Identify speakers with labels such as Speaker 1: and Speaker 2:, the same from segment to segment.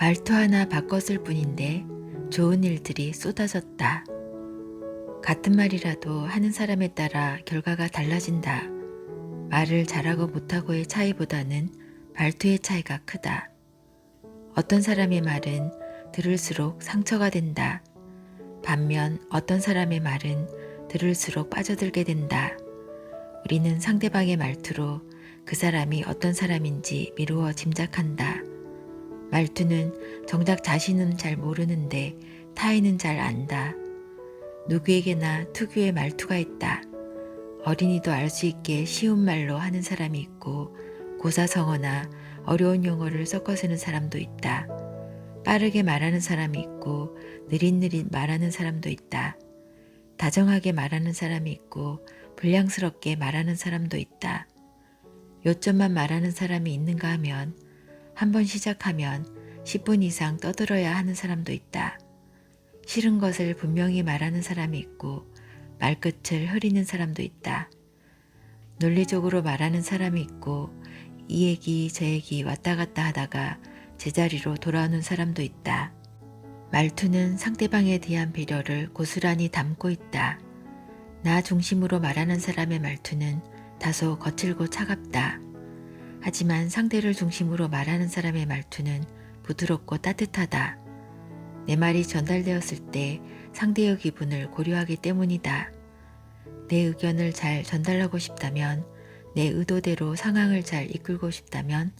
Speaker 1: 말투 하나 바꿨을 뿐인데 좋은 일들이 쏟아졌다. 같은 말이라도 하는 사람에 따라 결과가 달라진다. 말을 잘하고 못하고의 차이보다는 말투의 차이가 크다. 어떤 사람의 말은 들을수록 상처가 된다. 반면 어떤 사람의 말은 들을수록 빠져들게 된다. 우리는 상대방의 말투로 그 사람이 어떤 사람인지 미루어 짐작한다. 말투는 정작 자신은 잘 모르는데 타인은 잘 안다. 누구에게나 특유의 말투가 있다. 어린이도 알 수 있게 쉬운 말로 하는 사람이 있고 고사성어나 어려운 용어를 섞어 쓰는 사람도 있다. 빠르게 말하는 사람이 있고 느릿느릿 말하는 사람도 있다. 다정하게 말하는 사람이 있고 불량스럽게 말하는 사람도 있다. 요점만 말하는 사람이 있는가 하면 한 번 시작하면 10분 이상 떠들어야 하는 사람도 있다. 싫은 것을 분명히 말하는 사람이 있고 말끝을 흐리는 사람도 있다. 논리적으로 말하는 사람이 있고 이 얘기 저 얘기 왔다 갔다 하다가 제자리로 돌아오는 사람도 있다. 말투는 상대방에 대한 배려를 고스란히 담고 있다. 나 중심으로 말하는 사람의 말투는 다소 거칠고 차갑다. 하지만 상대를 중심으로 말하는 사람의 말투는 부드럽고 따뜻하다. 내 말이 전달되었을 때 상대의 기분을 고려하기 때문이다. 내 의견을 잘 전달하고 싶다면, 내 의도대로 상황을 잘 이끌고 싶다면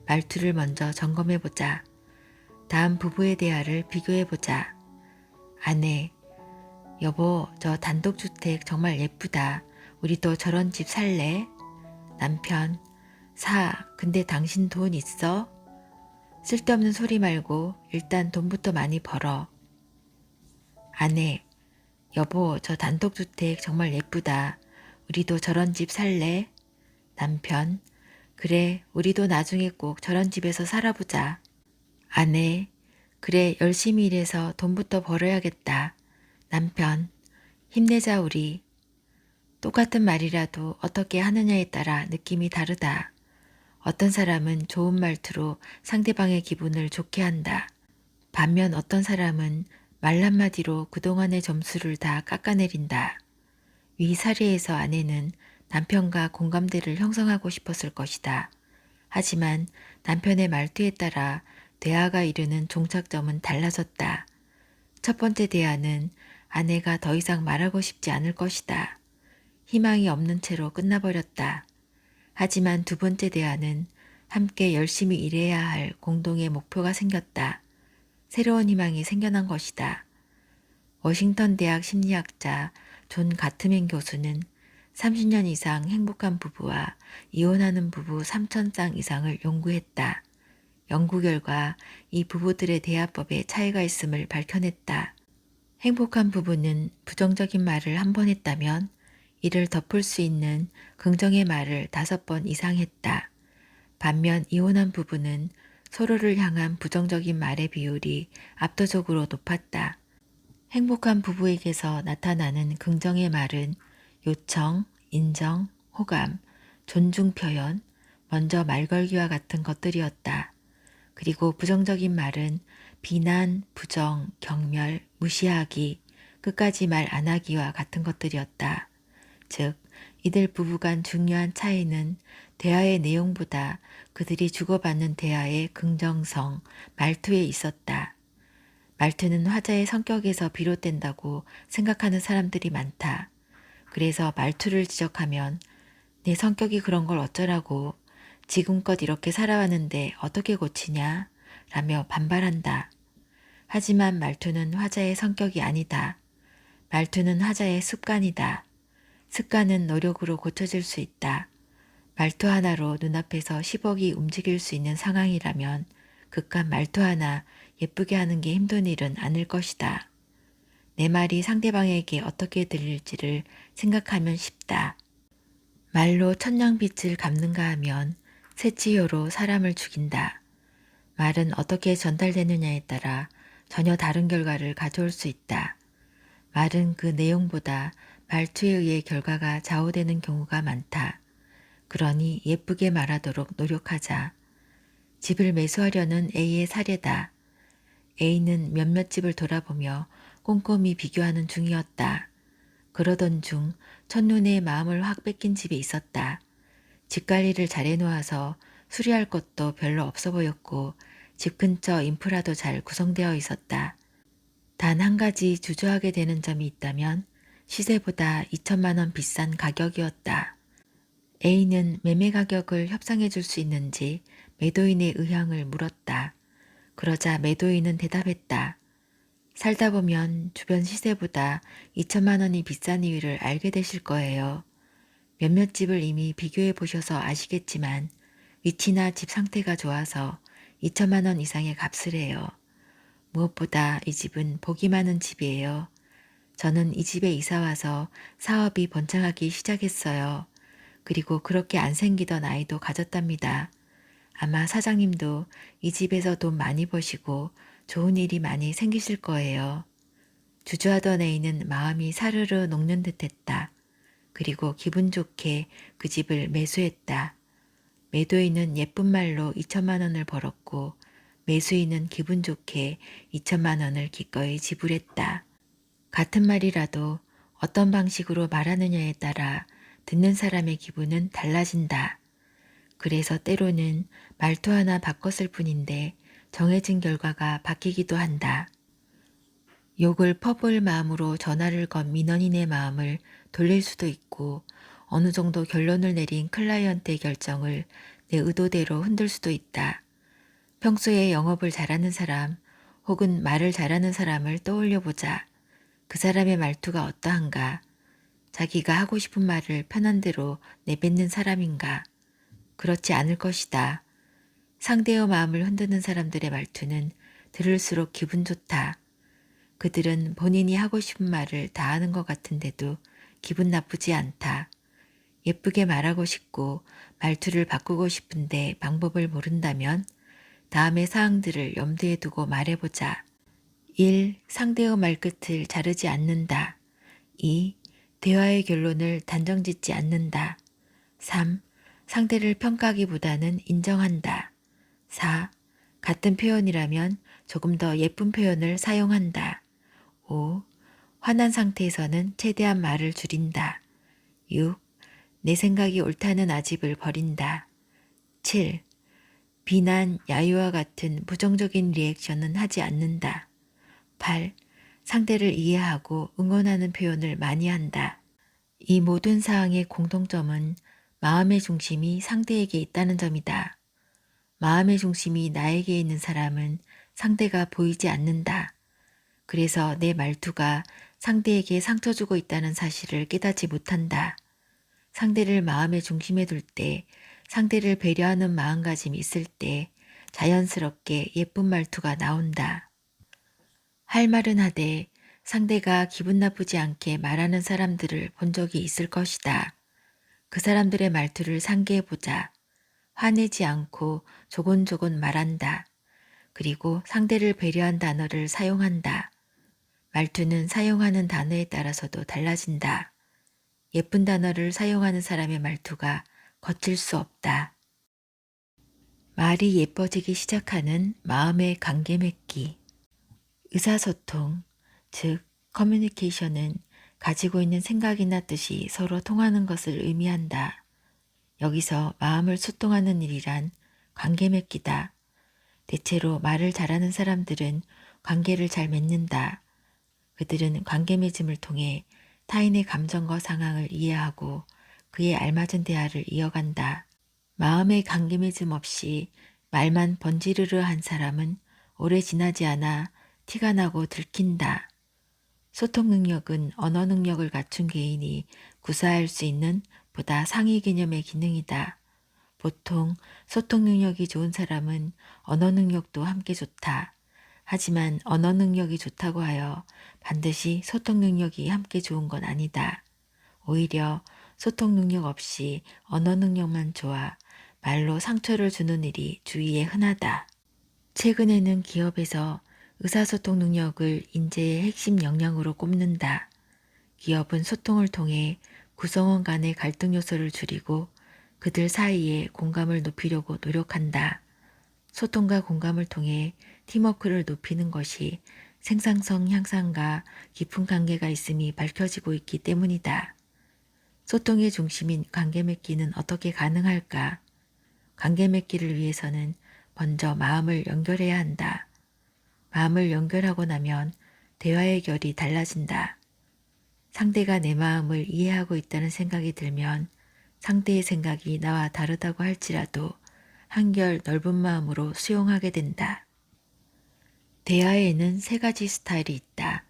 Speaker 1: 말투를 먼저 점검해보자. 다음 부부의 대화를 비교해보자. 아내, 여보, 저 단독주택 정말 예쁘다. 우리도 저런 집 살래? 남편, 근데 당신 돈 있어? 쓸데없는 소리 말고 일단 돈부터 많이 벌어. 아내, 여보, 저 단독주택 정말 예쁘다. 우리도 저런 집 살래? 남편, 그래, 우리도 나중에 꼭 저런 집에서 살아보자. 아내, 그래, 열심히 일해서 돈부터 벌어야겠다. 남편, 힘내자 우리. 똑같은 말이라도 어떻게 하느냐에 따라 느낌이 다르다. 어떤 사람은 좋은 말투로 상대방의 기분을 좋게 한다. 반면 어떤 사람은 말 한마디로 그동안의 점수를 다 깎아내린다. 위 사례에서 아내는 남편과 공감대를 형성하고 싶었을 것이다. 하지만 남편의 말투에 따라 대화가 이르는 종착점은 달라졌다. 첫 번째 대화는 아내가 더 이상 말하고 싶지 않을 것이다. 희망이 없는 채로 끝나버렸다. 하지만 두 번째 대화는 함께 열심히 일해야 할 공동의 목표가 생겼다. 새로운 희망이 생겨난 것이다. 워싱턴 대학 심리학자 존 가트맨 교수는 30년 이상 행복한 부부와 이혼하는 부부 3,000쌍 이상을 연구했다. 연구 결과 이 부부들의 대화법에 차이가 있음을 밝혀냈다. 행복한 부부는 부정적인 말을 한 번 했다면 이를 덮을 수 있는 긍정의 말을 5번 이상 했다. 반면 이혼한 부부는 서로를 향한 부정적인 말의 비율이 압도적으로 높았다. 행복한 부부에게서 나타나는 긍정의 말은 요청, 인정, 호감, 존중 표현, 먼저 말 걸기와 같은 것들이었다. 그리고 부정적인 말은 비난, 부정, 경멸, 무시하기, 끝까지 말 안 하기와 같은 것들이었다. 즉, 이들 부부 간 중요한 차이는 대화의 내용보다 그들이 주고받는 대화의 긍정성, 말투에 있었다. 말투는 화자의 성격에서 비롯된다고 생각하는 사람들이 많다. 그래서 말투를 지적하면 내 성격이 그런 걸 어쩌라고, 지금껏 이렇게 살아왔는데 어떻게 고치냐 라며 반발한다. 하지만 말투는 화자의 성격이 아니다. 말투는 화자의 습관이다. 습관은 노력으로 고쳐질 수 있다. 말투 하나로 눈앞에서 10억이 움직일 수 있는 상황이라면 그깟 말투 하나 예쁘게 하는 게 힘든 일은 아닐 것이다. 내 말이 상대방에게 어떻게 들릴지를 생각하면 쉽다. 말로 천냥빚을 갚는가 하면 새치효로 사람을 죽인다. 말은 어떻게 전달되느냐에 따라 전혀 다른 결과를 가져올 수 있다. 말은 그 내용보다 말투에 의해 결과가 좌우되는 경우가 많다. 그러니 예쁘게 말하도록 노력하자. 집을 매수하려는 A의 사례다. A는 몇몇 집을 돌아보며 꼼꼼히 비교하는 중이었다. 그러던 중 첫눈에 마음을 확 뺏긴 집이 있었다. 집 관리를 잘 해놓아서 수리할 것도 별로 없어 보였고 집 근처 인프라도 잘 구성되어 있었다. 단 한 가지 주저하게 되는 점이 있다면 시세보다 2천만 원 비싼 가격이었다. A는 매매 가격을 협상해 줄 수 있는지 매도인의 의향을 물었다. 그러자 매도인은 대답했다. 살다 보면 주변 시세보다 2천만 원이 비싼 이유를 알게 되실 거예요. 몇몇 집을 이미 비교해 보셔서 아시겠지만 위치나 집 상태가 좋아서 2천만 원 이상의 값을 해요. 무엇보다 이 집은 복이 많은 집이에요. 저는 이 집에 이사 와서 사업이 번창하기 시작했어요. 그리고 그렇게 안 생기던 아이도 가졌답니다. 아마 사장님도 이 집에서 돈 많이 버시고 좋은 일이 많이 생기실 거예요. 주저하던 A는 마음이 사르르 녹는 듯 했다. 그리고 기분 좋게 그 집을 매수했다. 매도인은 예쁜 말로 2천만 원을 벌었고 매수인은 기분 좋게 2천만 원을 기꺼이 지불했다. 같은 말이라도 어떤 방식으로 말하느냐에 따라 듣는 사람의 기분은 달라진다. 그래서 때로는 말투 하나 바꿨을 뿐인데 정해진 결과가 바뀌기도 한다. 욕을 퍼부을 마음으로 전화를 건 민원인의 마음을 돌릴 수도 있고 어느 정도 결론을 내린 클라이언트의 결정을 내 의도대로 흔들 수도 있다. 평소에 영업을 잘하는 사람 혹은 말을 잘하는 사람을 떠올려 보자. 그 사람의 말투가 어떠한가? 자기가 하고 싶은 말을 편한 대로 내뱉는 사람인가? 그렇지 않을 것이다. 상대의 마음을 흔드는 사람들의 말투는 들을수록 기분 좋다. 그들은 본인이 하고 싶은 말을 다 하는 것 같은데도 기분 나쁘지 않다. 예쁘게 말하고 싶고 말투를 바꾸고 싶은데 방법을 모른다면 다음의 사항들을 염두에 두고 말해보자. 1. 상대의 말끝을 자르지 않는다. 2. 대화의 결론을 단정짓지 않는다. 3. 상대를 평가하기보다는 인정한다. 4. 같은 표현이라면 조금 더 예쁜 표현을 사용한다. 5. 화난 상태에서는 최대한 말을 줄인다. 6. 내 생각이 옳다는 아집을 버린다. 7. 비난, 야유와 같은 부정적인 리액션은 하지 않는다. 8. 상대를 이해하고 응원하는 표현을 많이 한다. 이 모든 사항의 공통점은 마음의 중심이 상대에게 있다는 점이다. 마음의 중심이 나에게 있는 사람은 상대가 보이지 않는다. 그래서 내 말투가 상대에게 상처 주고 있다는 사실을 깨닫지 못한다. 상대를 마음의 중심에 둘 때, 상대를 배려하는 마음가짐이 있을 때 자연스럽게 예쁜 말투가 나온다. 할 말은 하되 상대가 기분 나쁘지 않게 말하는 사람들을 본 적이 있을 것이다. 그 사람들의 말투를 상기해보자. 화내지 않고 조곤조곤 말한다. 그리고 상대를 배려한 단어를 사용한다. 말투는 사용하는 단어에 따라서도 달라진다. 예쁜 단어를 사용하는 사람의 말투가 거칠 수 없다. 말이 예뻐지기 시작하는 마음의 관계 맺기. 의사소통, 즉 커뮤니케이션은 가지고 있는 생각이나 뜻이 서로 통하는 것을 의미한다. 여기서 마음을 소통하는 일이란 관계 맺기다. 대체로 말을 잘하는 사람들은 관계를 잘 맺는다. 그들은 관계 맺음을 통해 타인의 감정과 상황을 이해하고 그에 알맞은 대화를 이어간다. 마음의 관계 맺음 없이 말만 번지르르 한 사람은 오래 지나지 않아 티가 나고 들킨다. 소통 능력은 언어 능력을 갖춘 개인이 구사할 수 있는 보다 상위 개념의 기능이다. 보통 소통 능력이 좋은 사람은 언어 능력도 함께 좋다. 하지만 언어 능력이 좋다고 하여 반드시 소통 능력이 함께 좋은 건 아니다. 오히려 소통 능력 없이 언어 능력만 좋아 말로 상처를 주는 일이 주위에 흔하다. 최근에는 기업에서 의사소통 능력을 인재의 핵심 역량으로 꼽는다. 기업은 소통을 통해 구성원 간의 갈등 요소를 줄이고 그들 사이에 공감을 높이려고 노력한다. 소통과 공감을 통해 팀워크를 높이는 것이 생산성 향상과 깊은 관계가 있음이 밝혀지고 있기 때문이다. 소통의 중심인 관계 맺기는 어떻게 가능할까? 관계 맺기를 위해서는 먼저 마음을 연결해야 한다. 마음을 연결하고 나면 대화의 결이 달라진다. 상대가 내 마음을 이해하고 있다는 생각이 들면 상대의 생각이 나와 다르다고 할지라도 한결 넓은 마음으로 수용하게 된다. 대화에는 세 가지 스타일이 있다.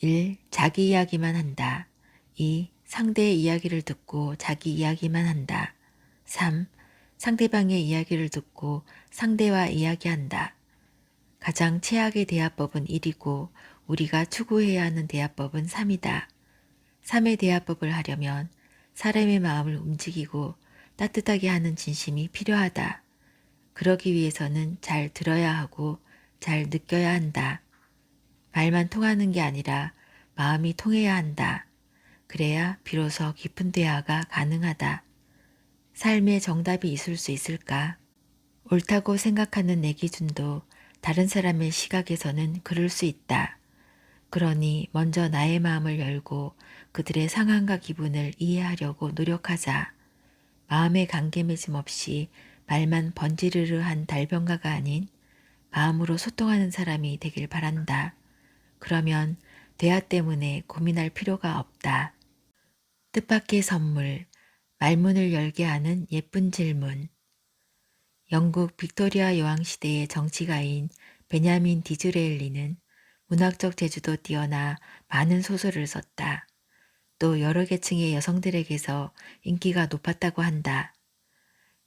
Speaker 1: 1. 자기 이야기만 한다. 2. 상대의 이야기를 듣고 자기 이야기만 한다. 3. 상대방의 이야기를 듣고 상대와 이야기한다. 가장 최악의 대화법은 1이고 우리가 추구해야 하는 대화법은 3이다. 3의 대화법을 하려면 사람의 마음을 움직이고 따뜻하게 하는 진심이 필요하다. 그러기 위해서는 잘 들어야 하고 잘 느껴야 한다. 말만 통하는 게 아니라 마음이 통해야 한다. 그래야 비로소 깊은 대화가 가능하다. 삶의 정답이 있을 수 있을까? 옳다고 생각하는 내 기준도 다른 사람의 시각에서는 그럴 수 있다. 그러니 먼저 나의 마음을 열고 그들의 상황과 기분을 이해하려고 노력하자. 마음의 관계맺음 없이 말만 번지르르한 달변가가 아닌 마음으로 소통하는 사람이 되길 바란다. 그러면 대화 때문에 고민할 필요가 없다. 뜻밖의 선물, 말문을 열게 하는 예쁜 질문. 영국 빅토리아 여왕 시대의 정치가인 베냐민 디즈레일리는 문학적 재주도 뛰어나 많은 소설을 썼다. 또 여러 계층의 여성들에게서 인기가 높았다고 한다.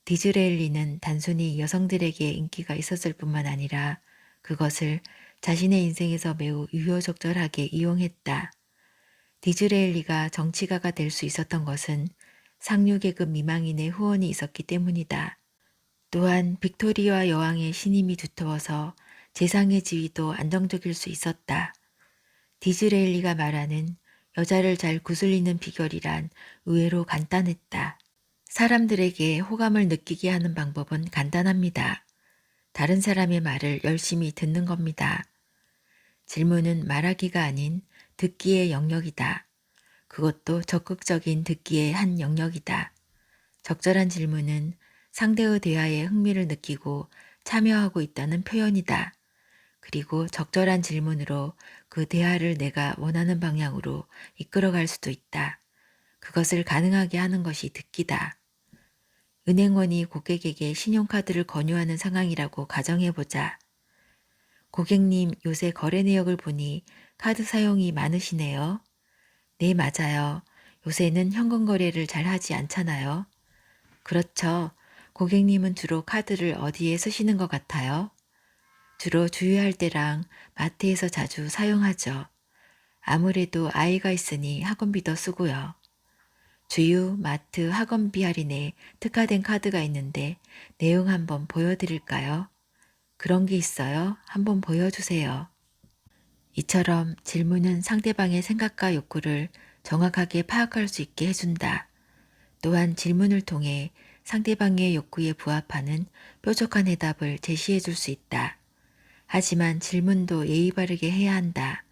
Speaker 1: 디즈레일리는 단순히 여성들에게 인기가 있었을 뿐만 아니라 그것을 자신의 인생에서 매우 유효적절하게 이용했다. 디즈레일리가 정치가가 될 수 있었던 것은 상류계급 미망인의 후원이 있었기 때문이다. 또한 빅토리아 여왕의 신임이 두터워서 재상의 지위도 안정적일 수 있었다. 디즈레일리가 말하는 여자를 잘 구슬리는 비결이란 의외로 간단했다. 사람들에게 호감을 느끼게 하는 방법은 간단합니다. 다른 사람의 말을 열심히 듣는 겁니다. 질문은 말하기가 아닌 듣기의 영역이다. 그것도 적극적인 듣기의 한 영역이다. 적절한 질문은 상대의 대화에 흥미를 느끼고 참여하고 있다는 표현이다. 그리고 적절한 질문으로 그 대화를 내가 원하는 방향으로 이끌어갈 수도 있다. 그것을 가능하게 하는 것이 듣기다. 은행원이 고객에게 신용카드를 권유하는 상황이라고 가정해보자. 고객님, 요새 거래 내역을 보니 카드 사용이 많으시네요. 네, 맞아요. 요새는 현금 거래를 잘 하지 않잖아요. 그렇죠. 고객님은 주로 카드를 어디에 쓰시는 것 같아요? 주로 주유할 때랑 마트에서 자주 사용하죠. 아무래도 아이가 있으니 학원비도 쓰고요. 주유, 마트, 학원비 할인에 특화된 카드가 있는데 내용 한번 보여드릴까요? 그런 게 있어요? 한번 보여주세요. 이처럼 질문은 상대방의 생각과 욕구를 정확하게 파악할 수 있게 해준다. 또한 질문을 통해 상대방의 욕구에 부합하는 뾰족한 해답을 제시해 줄 수 있다. 하지만 질문도 예의 바르게 해야 한다.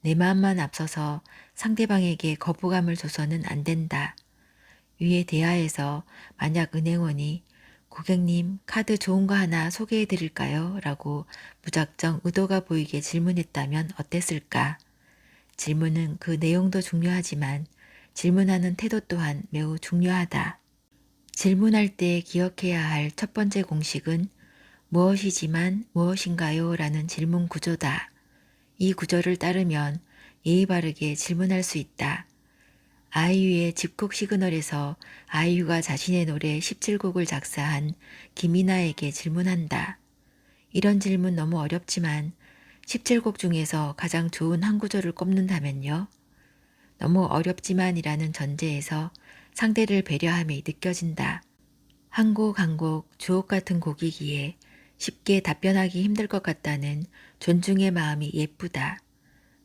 Speaker 1: 내 마음만 앞서서 상대방에게 거부감을 줘서는 안 된다. 위의 대화에서 만약 은행원이 고객님 카드 좋은 거 하나 소개해 드릴까요? 라고 무작정 의도가 보이게 질문했다면 어땠을까? 질문은 그 내용도 중요하지만 질문하는 태도 또한 매우 중요하다. 질문할 때 기억해야 할 첫 번째 공식은 무엇이지만 무엇인가요? 라는 질문 구조다. 이 구조를 따르면 예의 바르게 질문할 수 있다. 아이유의 집콕 시그널에서 아이유가 자신의 노래 17곡을 작사한 김이나에게 질문한다. 이런 질문 너무 어렵지만 17곡 중에서 가장 좋은 한 구절을 꼽는다면요? 너무 어렵지만이라는 전제에서 상대를 배려함이 느껴진다. 한 곡 한 곡 주옥 같은 곡이기에 쉽게 답변하기 힘들 것 같다는 존중의 마음이 예쁘다.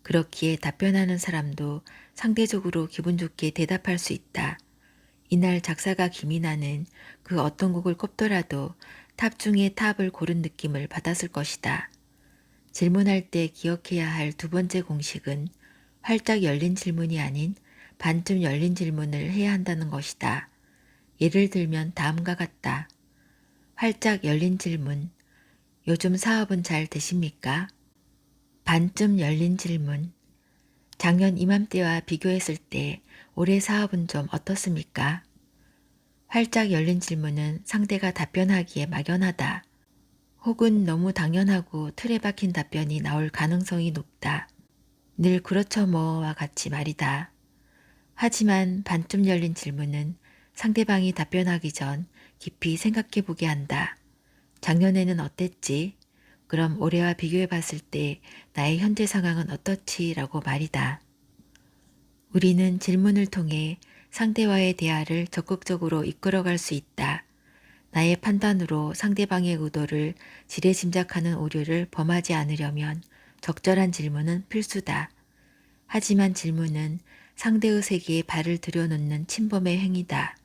Speaker 1: 그렇기에 답변하는 사람도 상대적으로 기분 좋게 대답할 수 있다. 이날 작사가 김이나는 그 어떤 곡을 꼽더라도 탑 중에 탑을 고른 느낌을 받았을 것이다. 질문할 때 기억해야 할 두 번째 공식은 활짝 열린 질문이 아닌 반쯤 열린 질문을 해야 한다는 것이다. 예를 들면 다음과 같다. 활짝 열린 질문. 요즘 사업은 잘 되십니까? 반쯤 열린 질문. 작년 이맘때와 비교했을 때 올해 사업은 좀 어떻습니까? 활짝 열린 질문은 상대가 답변하기에 막연하다. 혹은 너무 당연하고 틀에 박힌 답변이 나올 가능성이 높다. 늘 그렇죠 뭐와 같이 말이다. 하지만 반쯤 열린 질문은 상대방이 답변하기 전 깊이 생각해 보게 한다. 작년에는 어땠지? 그럼 올해와 비교해 봤을 때 나의 현재 상황은 어떻지? 라고 말이다. 우리는 질문을 통해 상대와의 대화를 적극적으로 이끌어갈 수 있다. 나의 판단으로 상대방의 의도를 지레짐작하는 오류를 범하지 않으려면 적절한 질문은 필수다. 하지만 질문은 상대의 세계에 발을 들여놓는 침범의 행위다.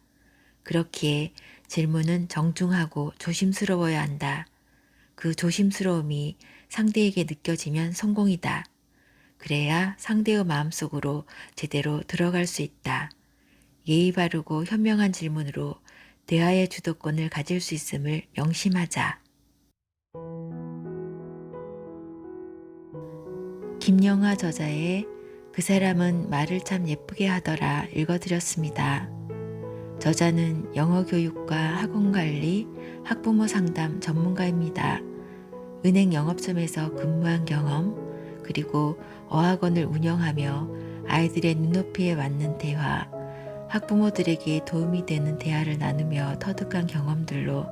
Speaker 1: 그렇기에 질문은 정중하고 조심스러워야 한다. 그 조심스러움이 상대에게 느껴지면 성공이다. 그래야 상대의 마음속으로 제대로 들어갈 수 있다. 예의 바르고 현명한 질문으로 대화의 주도권을 가질 수 있음을 명심하자. 김영하 저자의 그 사람은 말을 참 예쁘게 하더라 읽어드렸습니다. 저자는 영어 교육과 학원 관리, 학부모 상담 전문가입니다. 은행 영업점에서 근무한 경험, 그리고 어학원을 운영하며 아이들의 눈높이에 맞는 대화, 학부모들에게 도움이 되는 대화를 나누며 터득한 경험들로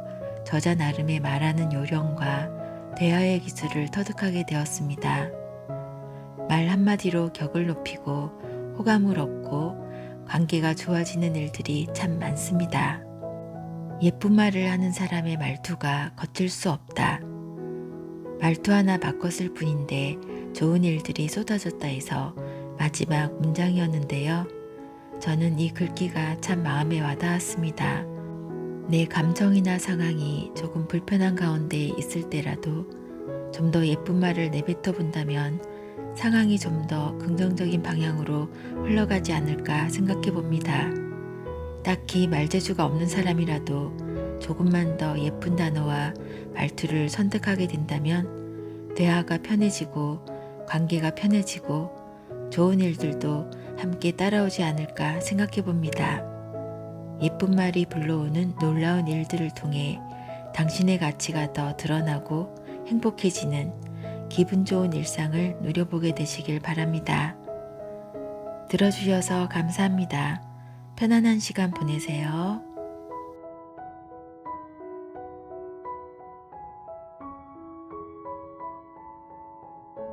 Speaker 1: 저자 나름의 말하는 요령과 대화의 기술을 터득하게 되었습니다. 말 한마디로 격을 높이고 호감을 얻고 관계가 좋아지는 일들이 참 많습니다. 예쁜 말을 하는 사람의 말투가 거칠 수 없다. 말투 하나 바꿨을 뿐인데 좋은 일들이 쏟아졌다 해서 마지막 문장이었는데요. 저는 이 글귀가 참 마음에 와닿았습니다. 내 감정이나 상황이 조금 불편한 가운데 있을 때라도 좀 더 예쁜 말을 내뱉어 본다면 상황이 좀 더 긍정적인 방향으로 흘러가지 않을까 생각해 봅니다. 딱히 말재주가 없는 사람이라도 조금만 더 예쁜 단어와 말투를 선택하게 된다면 대화가 편해지고 관계가 편해지고 좋은 일들도 함께 따라오지 않을까 생각해 봅니다. 예쁜 말이 불러오는 놀라운 일들을 통해 당신의 가치가 더 드러나고 행복해지는 기분 좋은 일상을 누려보게 되시길 바랍니다. 들어주셔서 감사합니다. 편안한 시간 보내세요.